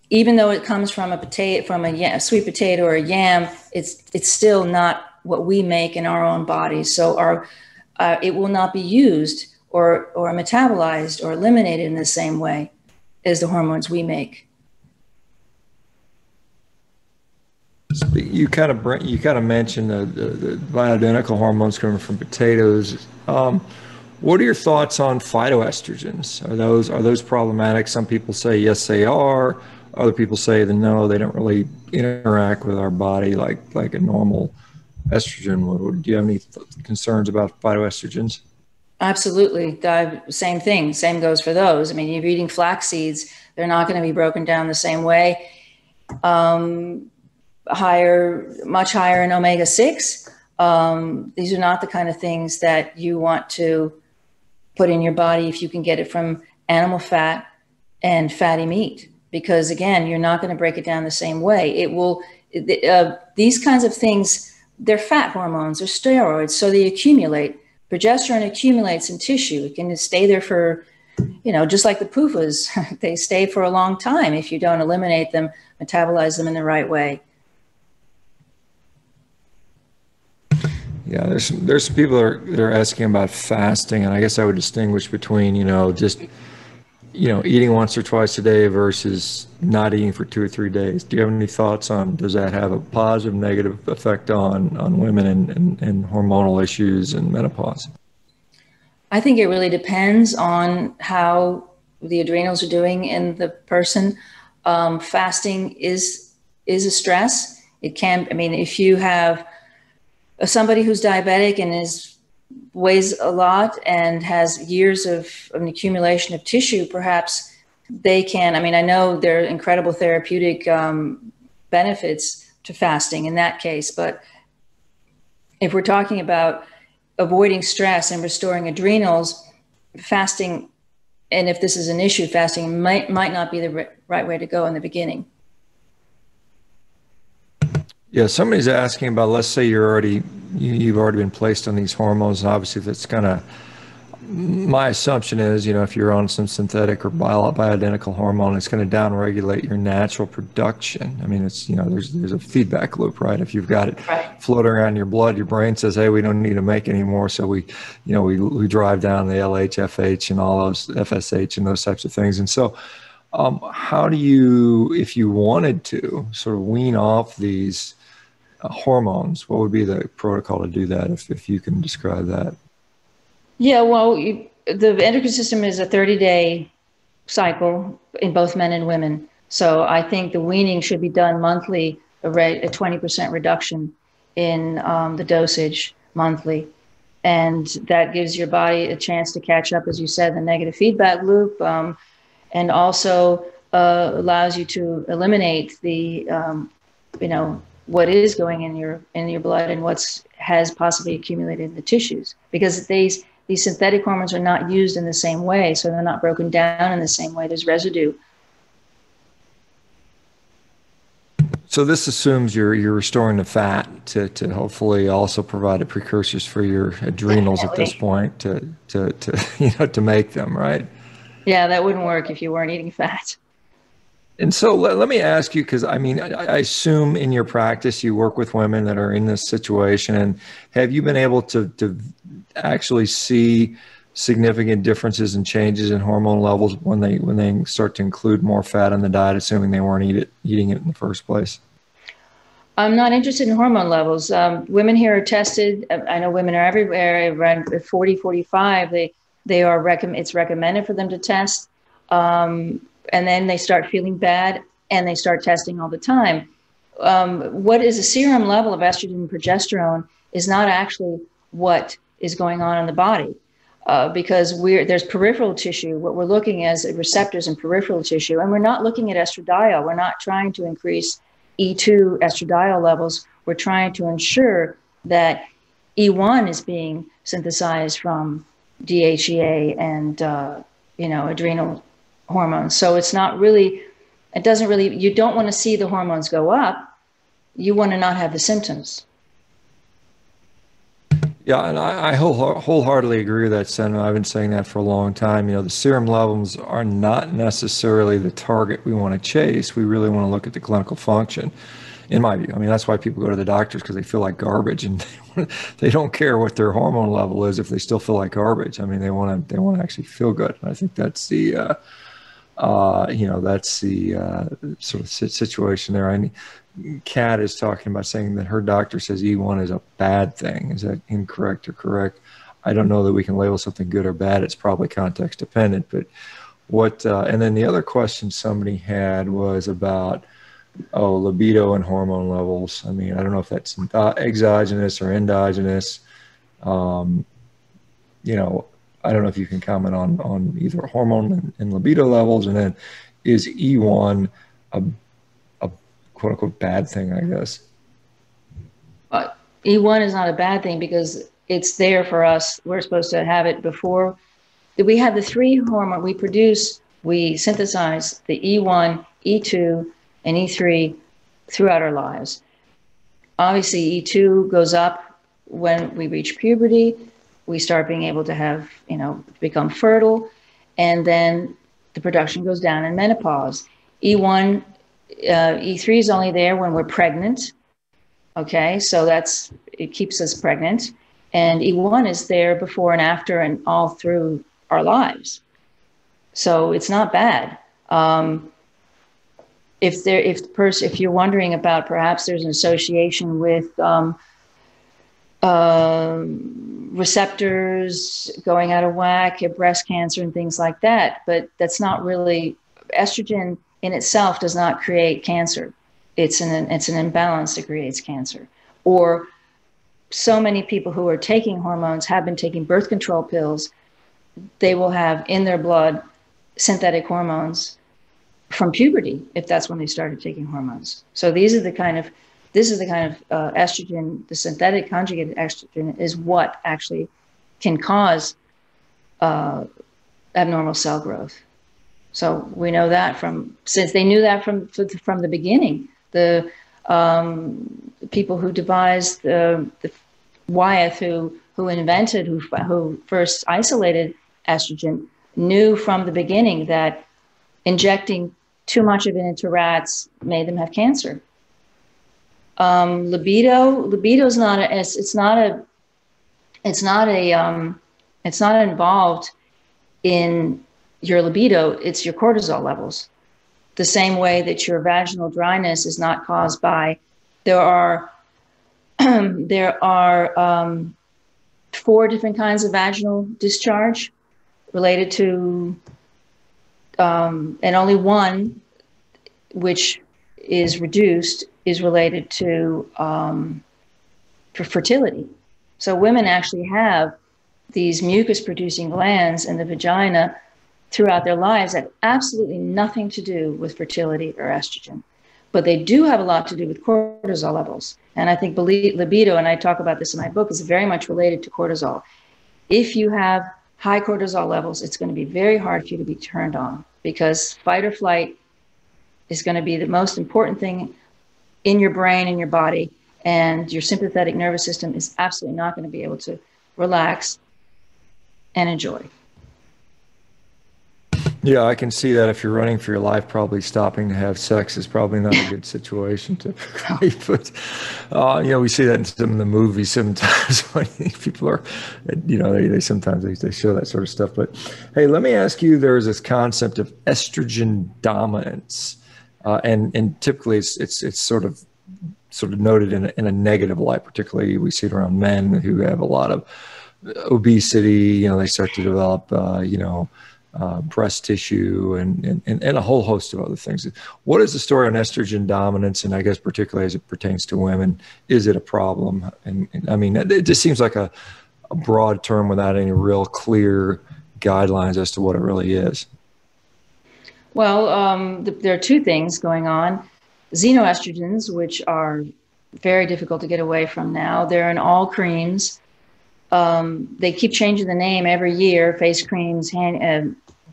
even though it comes from a sweet potato or a yam, it's still not what we make in our own bodies. So it will not be used or metabolized or eliminated in the same way as the hormones we make. You kind of mentioned the bioidentical hormones coming from potatoes. What are your thoughts on phytoestrogens? Are those problematic? Some people say yes, they are. Other people say that no, they don't really interact with our body like a normal estrogen. Do you have any concerns about phytoestrogens? Absolutely. Same thing. Same goes for those. I mean, you're eating flax seeds, they're not going to be broken down the same way. Much higher in omega-6. These are not the kind of things that you want to put in your body if you can get it from animal fat and fatty meat, because again, you're not going to break it down the same way. These kinds of things, they're fat hormones, they're steroids, so they accumulate. Progesterone accumulates in tissue. It can stay there for, just like the PUFAs, they stay for a long time if you don't eliminate them, metabolize them in the right way. Yeah, there's some people that are asking about fasting, and I guess I would distinguish between, just eating once or twice a day versus not eating for 2 or 3 days. Do you have any thoughts on, does that have a positive, negative effect on women and hormonal issues and menopause? I think it really depends on how the adrenals are doing in the person. Fasting is a stress. It can, if you have somebody who's diabetic and weighs a lot and has years of an accumulation of tissue, perhaps they can, I know there are incredible therapeutic benefits to fasting in that case, but if we're talking about avoiding stress and restoring adrenals, fasting, and if this is an issue, fasting might not be the right way to go in the beginning. Yeah, somebody's asking about, let's say you've already been placed on these hormones, and obviously that's kind of, my assumption is, if you're on some synthetic or bioidentical hormone, it's going to downregulate your natural production. It's, there's a feedback loop, right? If you've got it floating around in your blood, your brain says, hey, we don't need to make any more. So we drive down the LH, FH, and all those FSH and those types of things. And so how do you, if you wanted to sort of wean off these hormones, what would be the protocol to do that, if you can describe that? Yeah, well, the endocrine system is a 30-day cycle in both men and women. So I think the weaning should be done monthly, a 20% reduction in the dosage monthly. And that gives your body a chance to catch up, as you said, the negative feedback loop, and also allows you to eliminate the, what is going in your blood and has possibly accumulated in the tissues, because these synthetic hormones are not used in the same way, so they're not broken down in the same way. There's residue. So this assumes you're restoring the fat to hopefully also provide precursors for your adrenals. Definitely. At this point to make them, right? Yeah, that wouldn't work if you weren't eating fat. And so let me ask you, because I assume in your practice you work with women that are in this situation, and have you been able to actually see significant differences and changes in hormone levels when they start to include more fat in the diet, assuming they weren't eating it in the first place? I'm not interested in hormone levels. Women here are tested. I know women are everywhere around 40, 45. It's recommended for them to test. And then they start feeling bad and they start testing all the time. What is a serum level of estrogen and progesterone is not actually what is going on in the body, because there's peripheral tissue. What we're looking at is receptors in peripheral tissue, and we're not looking at estradiol. We're not trying to increase E2 estradiol levels. We're trying to ensure that E1 is being synthesized from DHEA and adrenal hormones. So you don't want to see the hormones go up. You want to not have the symptoms. Yeah, and I wholeheartedly agree with that sentiment. I've been saying that for a long time. The serum levels are not necessarily the target we want to chase. We really want to look at the clinical function, in my view. That's why people go to the doctors, because they feel like garbage, and they don't care what their hormone level is if they still feel like garbage. They want to actually feel good. And I think that's the sort of situation there. Kat is talking about saying that her doctor says E1 is a bad thing. Is that incorrect or correct? I don't know that we can label something good or bad. It's probably context dependent. But and then the other question somebody had was about Oh, libido and hormone levels. I mean, I don't know if that's exogenous or endogenous. Um, you know, I don't know if you can comment on either hormone and libido levels, and then is E1 a, a quote unquote bad thing, I guess. E1 is not a bad thing because it's there for us. We're supposed to have it before. We have the three hormone we produce, we synthesize the E1, E2, and E3 throughout our lives. Obviously, E2 goes up when we reach puberty. We start being able to have, become fertile. And then the production goes down in menopause. E1, E3 is only there when we're pregnant. Okay, so it keeps us pregnant. And E1 is there before and after and all through our lives. So it's not bad. If you're wondering about perhaps there's an association with receptors going out of whack, breast cancer and things like that, but that's not really, estrogen in itself does not create cancer. It's an imbalance that creates cancer. Or so many people who are taking hormones have been taking birth control pills. They will have in their blood synthetic hormones from puberty, if that's when they started taking hormones. So this is the kind of estrogen, the synthetic conjugated estrogen is what actually can cause abnormal cell growth. So we know that since they knew that from the beginning. The people who devised the Wyeth, who first isolated estrogen, knew from the beginning that injecting too much of it into rats made them have cancer. Libido is it's not involved in your libido. It's your cortisol levels. The same way that your vaginal dryness is not caused by, there are 4 different kinds of vaginal discharge related to, and only one, which is reduced, is related to for fertility. So women actually have these mucus-producing glands in the vagina throughout their lives that have absolutely nothing to do with fertility or estrogen. But they do have a lot to do with cortisol levels. And I think libido, and I talk about this in my book, is very much related to cortisol. If you have high cortisol levels, it's going to be very hard for you to be turned on, because fight or flight is going to be the most important thing in your brain and your body. And your sympathetic nervous system is absolutely not going to be able to relax and enjoy. Yeah, I can see that. If you're running for your life, probably stopping to have sex is probably not a good situation typically. But we see that in some of the movies sometimes when people are, they sometimes they show that sort of stuff. But hey, let me ask you: there is this concept of estrogen dominance, and typically it's sort of noted in a negative light. Particularly, we see it around men who have a lot of obesity. They start to develop, breast tissue and a whole host of other things. What is the story on estrogen dominance? And I guess particularly as it pertains to women, is it a problem? And I mean, it just seems like a broad term without any real clear guidelines as to what it really is. Well, there are 2 things going on. Xenoestrogens, which are very difficult to get away from now. They're in all creams. They keep changing the name every year, face creams,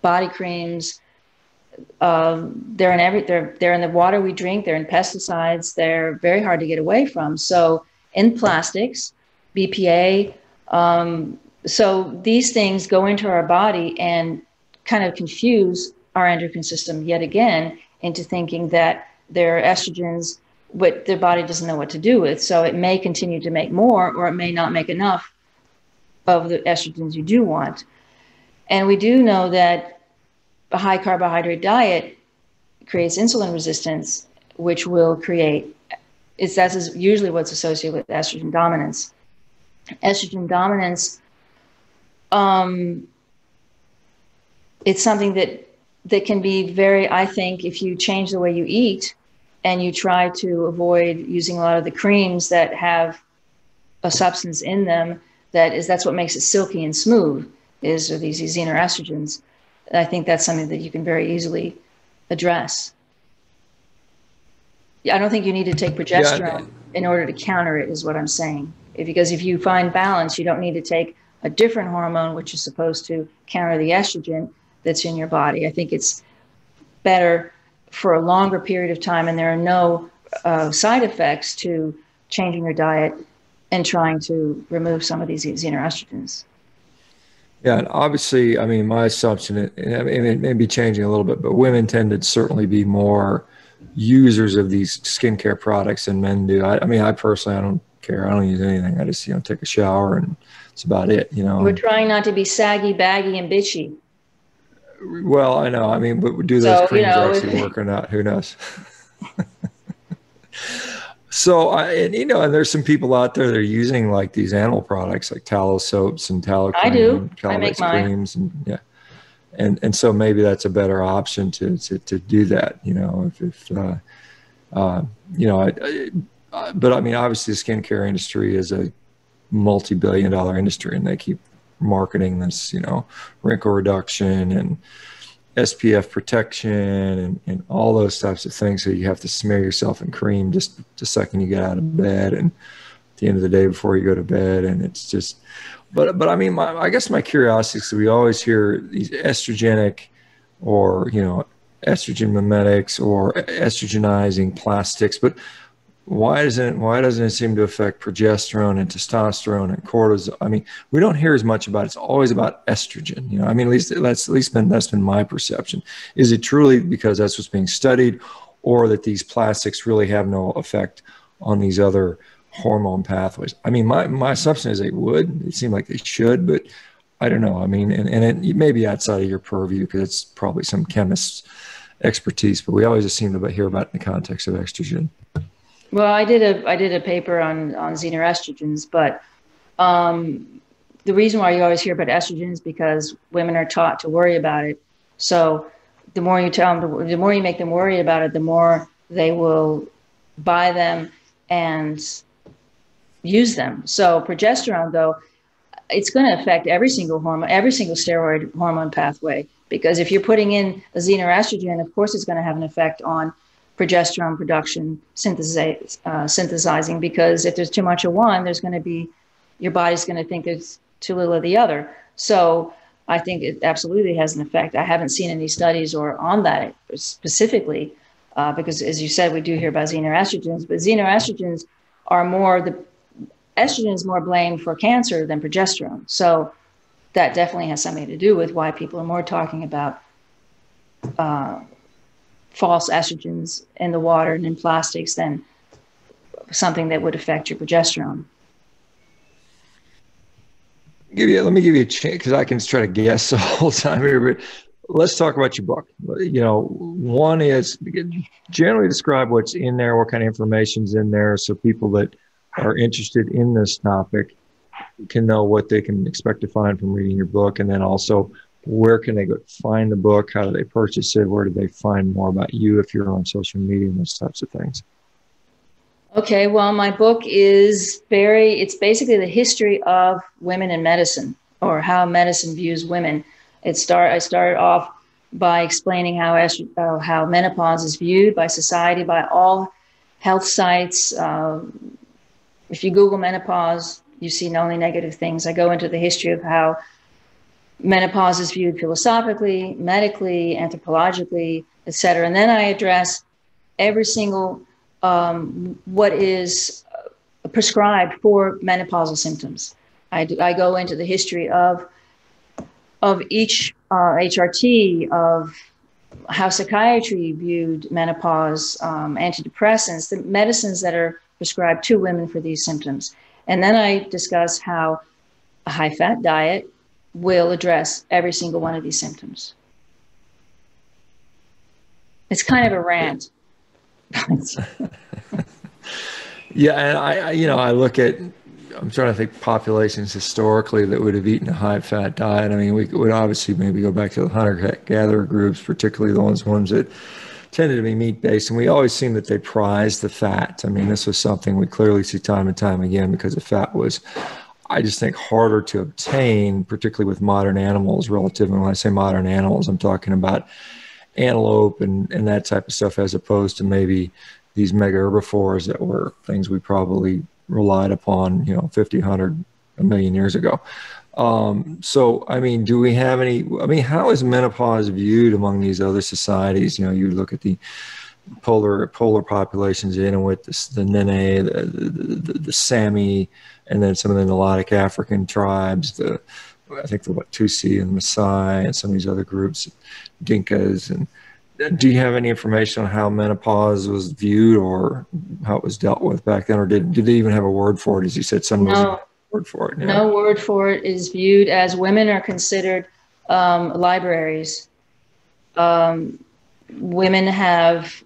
body creams. They're in the water we drink. They're in pesticides. They're very hard to get away from. So in plastics, BPA. So these things go into our body and kind of confuse our endocrine system yet again into thinking that they're estrogens, what their body doesn't know what to do with. So it may continue to make more, or it may not make enough of the estrogens you do want. And we do know that a high carbohydrate diet creates insulin resistance, which will create, that's usually what's associated with estrogen dominance. Estrogen dominance, it's something that can be very, I think, if you change the way you eat and you try to avoid using a lot of the creams that have a substance in them that's what makes it silky and smooth, are these xenoestrogens. I think that's something that you can very easily address. I don't think you need to take progesterone in order to counter it, is what I'm saying. Because if you find balance, you don't need to take a different hormone, which is supposed to counter the estrogen that's in your body. I think it's better for a longer period of time, and there are no side effects to changing your diet and trying to remove some of these xenoestrogens. Yeah, and obviously, I mean, my assumption, it may be changing a little bit, but women tend to certainly be more users of these skincare products than men do. I mean, I personally, I don't care. I don't use anything. I just, take a shower and that's about it, We're trying not to be saggy, baggy, and bitchy. Well, I know. I mean, but do those creams actually work or not? Who knows? So, and there's some people out there that are using like these animal products, like tallow soaps and tallow cream. I do. I make mine. Creams and and so maybe that's a better option to do that. But I mean, obviously, the skincare industry is a multi-billion-dollar industry, and they keep marketing this, wrinkle reduction and SPF protection and all those types of things. So you have to smear yourself in cream just the second you get out of bed and at the end of the day before you go to bed. And it's just, but I mean, I guess my curiosity is we always hear these estrogenic or, estrogen mimetics or estrogenizing plastics, but why doesn't it seem to affect progesterone and testosterone and cortisol? I mean, we don't hear as much about it. It's always about estrogen. I mean, that's been my perception. Is it truly because that's what's being studied, or that these plastics really have no effect on these other hormone pathways? I mean, my assumption is they would. It seemed like they should, but I don't know. I mean, and it may be outside of your purview because it's probably some chemist's expertise, but we always just seem to hear about it in the context of estrogen. Well, I did a paper on xenoestrogens, but the reason why you always hear about estrogen is because women are taught to worry about it. So the more you tell them, the more you make them worry about it, the more they will buy them and use them. So progesterone, though, it's going to affect every single hormone, every single steroid hormone pathway, because if you're putting in a xenoestrogen, of course, it's going to have an effect on progesterone production, synthesizing, because if there's too much of one, your body's going to think there's too little of the other. So I think it absolutely has an effect. I haven't seen any studies on that specifically, because as you said, we do hear about xenoestrogens, but xenoestrogens estrogen is more blamed for cancer than progesterone. So that definitely has something to do with why people are more talking about false estrogens in the water and in plastics than something that would affect your progesterone. Let me give you a chance, because I can try to guess the whole time here, but let's talk about your book. One is generally describe what's in there, what kind of information's in there, so people that are interested in this topic can know what they can expect to find from reading your book. And then also, where can they go find the book? How do they purchase it? Where do they find more about you if you're on social media and those types of things? Okay, well, my book it's basically the history of women in medicine, or how medicine views women. I started off by explaining how menopause is viewed by society, by all health sites. If you Google menopause, you see only negative things. I go into the history of how menopause is viewed philosophically, medically, anthropologically, et cetera. And then I address every single what is prescribed for menopausal symptoms. I go into the history of each HRT, of how psychiatry viewed menopause, antidepressants, the medicines that are prescribed to women for these symptoms. And then I discuss how a high-fat diet will address every single one of these symptoms. It's kind of a rant. Yeah, and I look at, I'm trying to think populations historically that would have eaten a high-fat diet. I mean, we would obviously maybe go back to the hunter-gatherer groups, particularly the ones that tended to be meat-based, and we always seen that they prized the fat. I mean, this was something we clearly see time and time again because the fat was, I just think, harder to obtain, particularly with modern animals relative. And when I say modern animals, I'm talking about antelope and that type of stuff, as opposed to maybe these mega herbivores that were things we probably relied upon, 50, 100, a million years ago. So, I mean, do we have any, I mean, how is menopause viewed among these other societies? You look at the polar populations, Inuit, the Nene, the Sami, and then some of the Nilotic African tribes, I think the Watusi and Maasai and some of these other groups, Dinkas. And do you have any information on how menopause was viewed or how it was dealt with back then? Or did they even have a word for it? As you said, some No word for it. Yeah. No word for it is viewed as women are considered libraries. Women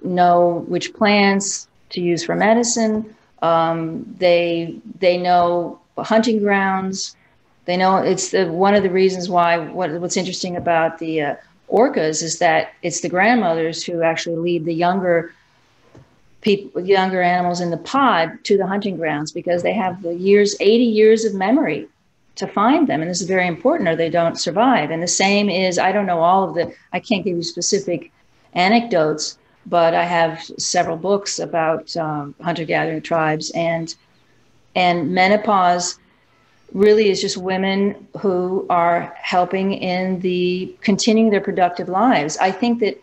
know which plants to use for medicine. They know hunting grounds. They know it's one of the reasons why what's interesting about the orcas is that it's the grandmothers who actually lead the younger animals in the pod to the hunting grounds, because they have 80 years of memory to find them. And this is very important or they don't survive. And the same is, I don't know I can't give you specific anecdotes, but I have several books about hunter-gathering tribes, and menopause really is just women who are helping in continuing their productive lives. I think that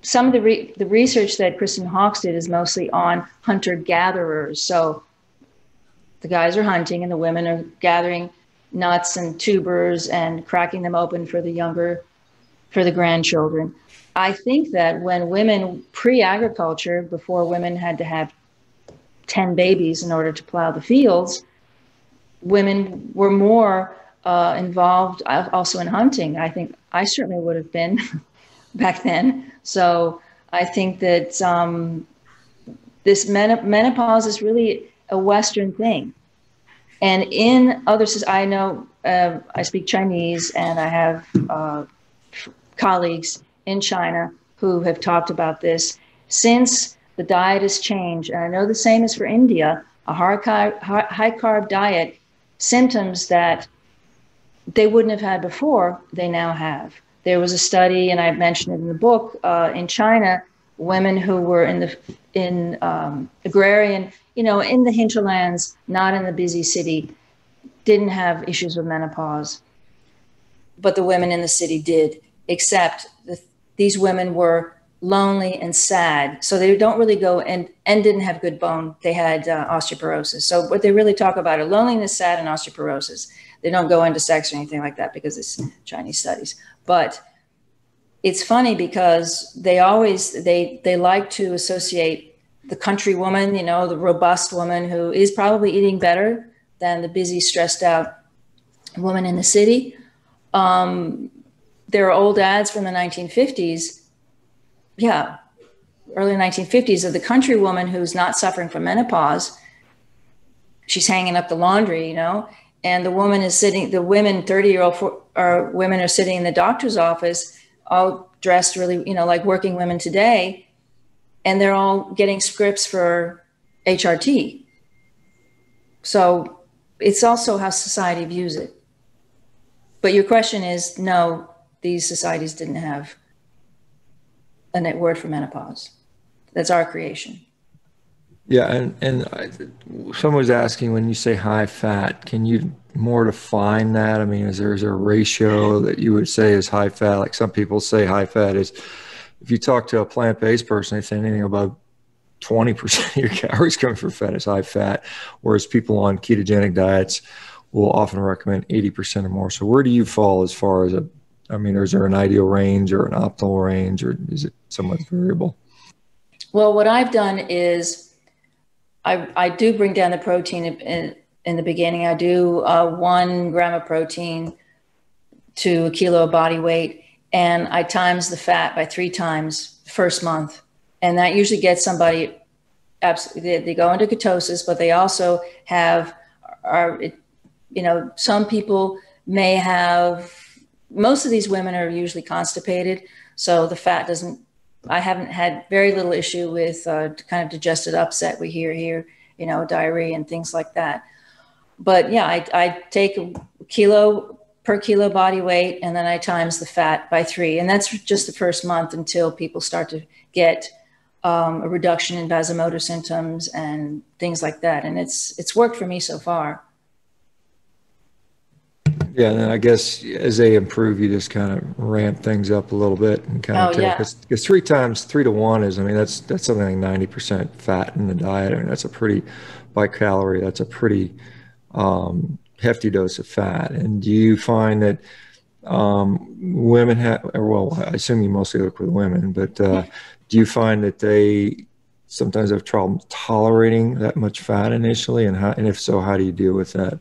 some of the research that Kristen Hawkes did is mostly on hunter-gatherers. So the guys are hunting and the women are gathering nuts and tubers and cracking them open for the grandchildren. I think that when women, pre-agriculture, before women had to have 10 babies in order to plow the fields, women were more involved also in hunting. I think I certainly would have been back then. So I think that this menopause is really a Western thing. And in others, I know I speak Chinese, and I have colleagues in China who have talked about this. Since the diet has changed, and I know the same is for India, a high carb diet, symptoms that they wouldn't have had before, they now have. There was a study, and I mentioned it in the book, in China, women who were in agrarian, in the hinterlands, not in the busy city, didn't have issues with menopause. But the women in the city did, except these women were lonely and sad. So they don't really go and didn't have good bone. They had osteoporosis. So what they really talk about are loneliness, sad, and osteoporosis. They don't go into sex or anything like that because it's Chinese studies. But it's funny because they like to associate the country woman, the robust woman who is probably eating better than the busy, stressed out woman in the city. There are old ads from the 1950s. Yeah, early 1950s of the country woman who's not suffering from menopause. She's hanging up the laundry, and the woman is sitting, the women, 30-year-old women are sitting in the doctor's office, all dressed really, like working women today, and they're all getting scripts for HRT. So it's also how society views it. But your question is, no, these societies didn't have a word for menopause. That's our creation. Yeah, and someone was asking, when you say high fat, can you more define that? I mean, is there a ratio that you would say is high fat? Like some people say high fat is, if you talk to a plant-based person, they say anything above 20% of your calories coming from fat is high fat, whereas people on ketogenic diets will often recommend 80% or more. So where do you fall as far as is there an ideal range or an optimal range, or is it somewhat variable? Well, what I've done is I do bring down the protein in the beginning. I do 1 gram of protein to a kilo of body weight, and I times the fat by 3 times the first month. And that usually gets somebody, absolutely, they go into ketosis, but they also have, some people may have, most of these women are usually constipated, so the fat doesn't I haven't had very little issue with kind of digestive upset we hear here, you know, diarrhea and things like that. But yeah, I take a kilo per kilo body weight, and then I times the fat by 3. And that's just the first month until people start to get a reduction in vasomotor symptoms and things like that. And it's worked for me so far. Yeah, and then I guess as they improve, you just kind of ramp things up a little bit and kind of take, because 3 to 1 is, I mean, that's something like 90% fat in the diet. I mean, that's a pretty, by calorie, that's a pretty hefty dose of fat. And do you find that women have, well, I assume you mostly look with women, but do you find that they sometimes have trouble tolerating that much fat initially? And if so, how do you deal with that?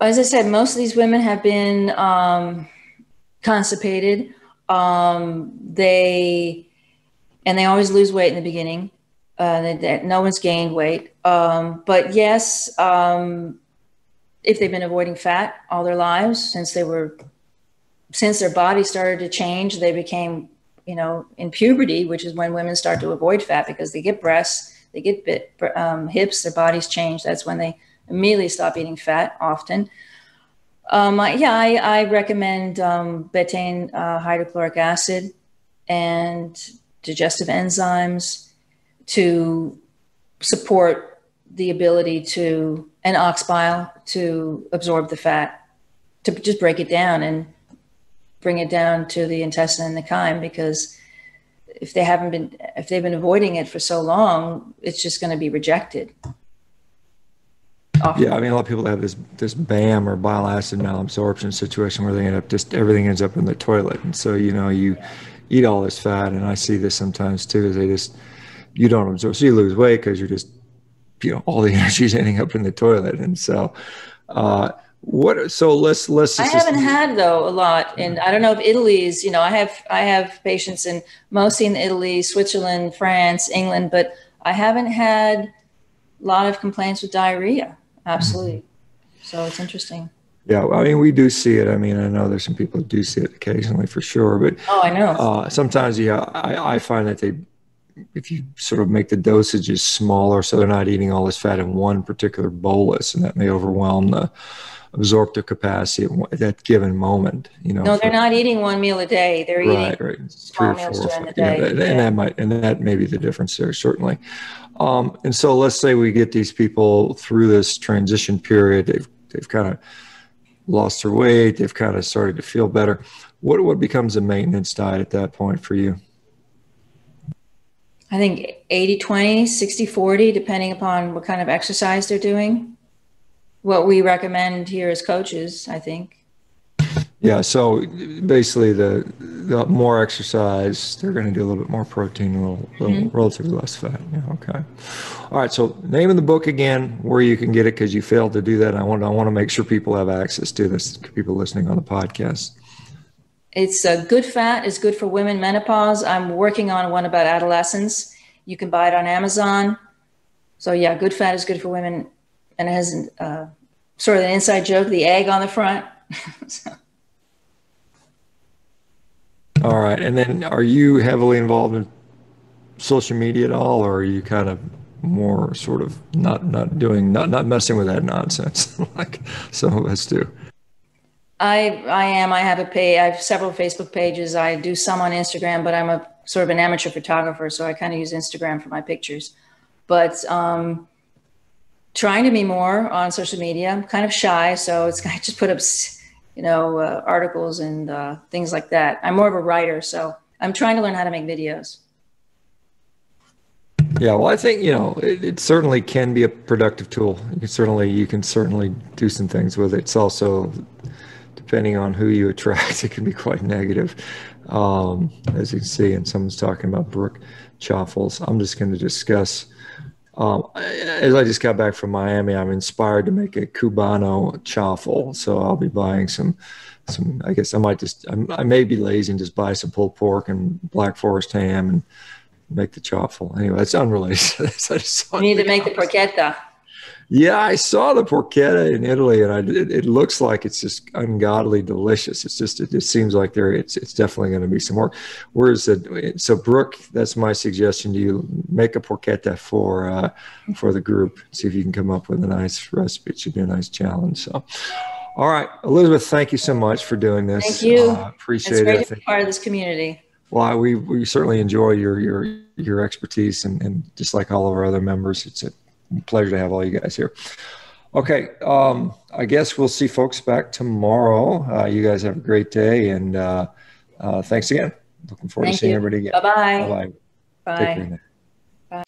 As I said, most of these women have been constipated. They always lose weight in the beginning. No one's gained weight. But yes, if they've been avoiding fat all their lives, since their body started to change, they became, you know, in puberty, which is when women start to avoid fat because they get breasts, they get hips, their bodies change. That's when they immediately stop eating fat often. I recommend betaine hydrochloric acid and digestive enzymes to support the ability to, and ox bile to absorb the fat, to just break it down and bring it down to the intestine and the chyme, because if they've been avoiding it for so long, it's just going to be rejected. Often. Yeah, I mean, a lot of people have this BAM or bile acid malabsorption situation where they end up everything ends up in the toilet. And so, you know, you eat all this fat, and I see this sometimes too, is you don't absorb, so you lose weight because you're just, you know, all the energy is ending up in the toilet. And so, let's I haven't had though a lot, and I don't know if Italy's, you know, I have patients mostly in Italy, Switzerland, France, England, but I haven't had a lot of complaints with diarrhea. Absolutely. So it's interesting. Yeah, I mean, we do see it. I mean, I know there's some people who do see it occasionally for sure, but I know. Sometimes, yeah, I find that if you sort of make the dosages smaller, so they're not eating all this fat in one particular bolus, and that may overwhelm the absorptive capacity at that given moment. You know, no, they're not eating 1 meal a day. They're eating small meals during the day. And that may be the difference there, certainly. And so let's say we get these people through this transition period. They've kind of lost their weight. They've kind of started to feel better. What becomes a maintenance diet at that point for you? I think 80-20, 60-40, depending upon what kind of exercise they're doing. What we recommend here as coaches, I think. Yeah, so basically the more exercise, they're going to do a little bit more protein, a little relatively less fat. Yeah, okay. All right, so name of the book again, where you can get it, because you failed to do that. I want to make sure people have access to this, people listening on the podcast. It's Good Fat is Good for Women Menopause. I'm working on one about adolescence. You can buy it on Amazon. So yeah, Good Fat is Good for Women. And it has sort of an inside joke, the egg on the front. So. All right. And then are you heavily involved in social media at all, or are you kind of more sort of not messing with that nonsense like some of us do? I am. I have several Facebook pages. I do some on Instagram, but I'm a sort of an amateur photographer, so I kind of use Instagram for my pictures. But trying to be more on social media. I'm kind of shy, so I just put up, you know, articles and things like that. I'm more of a writer, so I'm trying to learn how to make videos. Yeah, well, I think, you know, it certainly can be a productive tool. You can certainly do some things with it. It's also, depending on who you attract, it can be quite negative. As you can see, and someone's talking about Brooke Chaffles. I'm just going to discuss. As I just got back from Miami, I'm inspired to make a Cubano chaffle. So I'll be buying some, I guess I may be lazy and just buy some pulled pork and Black Forest ham and make the chaffle. Anyway, it's unrelated. You need to make the porchetta. Yeah, I saw the porchetta in Italy, and it looks like it's just ungodly delicious. It just seems like it's definitely going to be some more. Whereas so Brooke, that's my suggestion to you: make a porchetta for the group. See if you can come up with a nice recipe. It should be a nice challenge. So, all right, Elizabeth, thank you so much for doing this. Thank you. Appreciate it's great it. to be part of this community. Well, we certainly enjoy your expertise, and just like all of our other members, it's a pleasure to have all you guys here. Okay, I guess we'll see folks back tomorrow. You guys have a great day, and thanks again. Looking forward to seeing everybody again. Bye-bye. Bye-bye. Bye. Take care now. Bye.